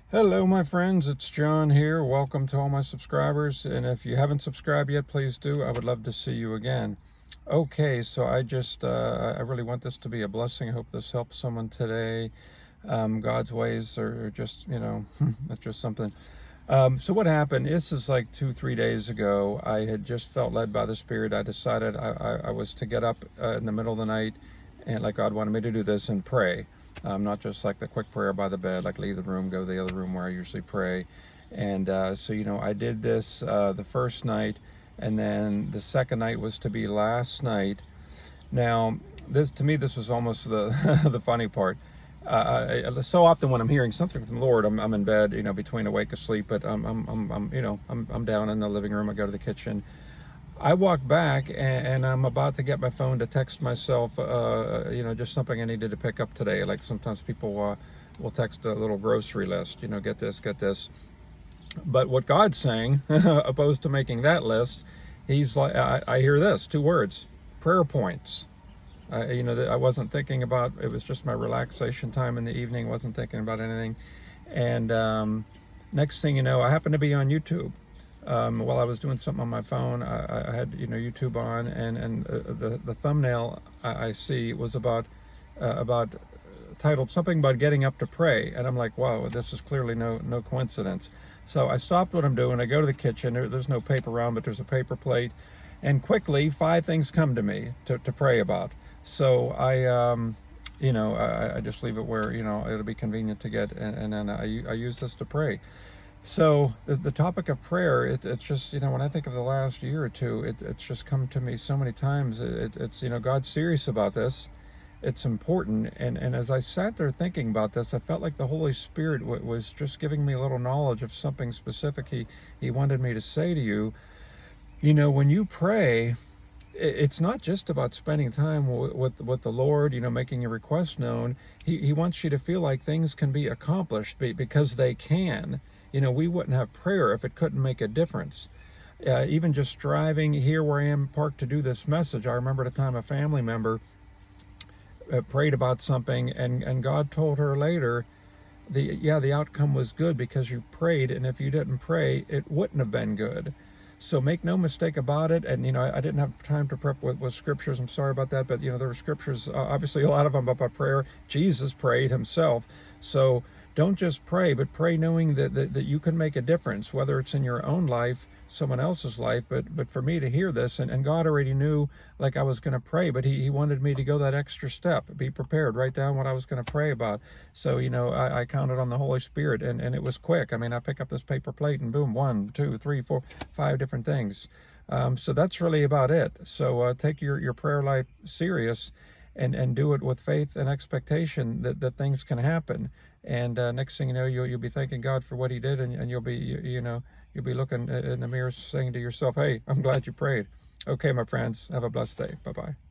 Hello, my friends. It's John here. Welcome to all my subscribers. And if you haven't subscribed yet, please do. I would love to see you again. Okay, so I really want this to be a blessing. I hope this helps someone today. God's ways are just, that's just something. So what happened? This is like 2-3 days ago. I had just felt led by the Spirit. I decided I was to get up in the middle of the night, and like God wanted me to do this and pray. Not just like the quick prayer by the bed, like leave the room, go to the other room where I usually pray. And so I did this the first night, and then the second night was to be last night. Now, to me, this was almost the the funny part. So often when I'm hearing something from the Lord, I'm in bed, between awake and asleep, but I'm down in the living room. I go to the kitchen. I walk back and I'm about to get my phone to text myself, just something I needed to pick up today. Like sometimes people will text a little grocery list, get this, get this. But what God's saying, opposed to making that list, He's like, I hear this, 2 words, prayer points. I wasn't thinking about, it was just my relaxation time in the evening, wasn't thinking about anything. And next thing you know, I happened to be on YouTube. While I was doing something on my phone, I had YouTube on, and the thumbnail I see was about titled something about getting up to pray, and I'm like, wow, this is clearly no coincidence. So I stopped what I'm doing. I go to the kitchen. There's no paper around, but there's a paper plate, and quickly 5 things come to me to pray about. So I just leave it where it'll be convenient to get, and then I use this to pray. So the topic of prayer, it's just, when I think of the last year or two, it's just come to me so many times. It's God's serious about this. It's important. And as I sat there thinking about this, I felt like the Holy Spirit was just giving me a little knowledge of something specific he wanted me to say to you. When you pray, it's not just about spending time with the Lord, making your requests known. He wants you to feel like things can be accomplished because they can. We wouldn't have prayer if it couldn't make a difference. Even just driving here where I am parked to do this message, I remember the time a family member prayed about something, and God told her later, the outcome was good because you prayed, and if you didn't pray, it wouldn't have been good. So make no mistake about it. And, I didn't have time to prep with scriptures. I'm sorry about that. But, there were scriptures, obviously a lot of them about prayer. Jesus prayed himself. So don't just pray, but pray knowing that you can make a difference, whether it's in your own life, someone else's life. But for me to hear this, and God already knew like I was going to pray, but he wanted me to go that extra step, be prepared, write down what I was going to pray about. So, I counted on the Holy Spirit, and it was quick. I mean, I pick up this paper plate and boom, 1, 2, 3, 4, 5 different things. So that's really about it. So take your prayer life serious, and do it with faith and expectation that things can happen. And next thing you know, you'll be thanking God for what he did, and you'll be you'll be looking in the mirror saying to yourself, hey, I'm glad you prayed. Okay, my friends, have a blessed day. Bye-bye.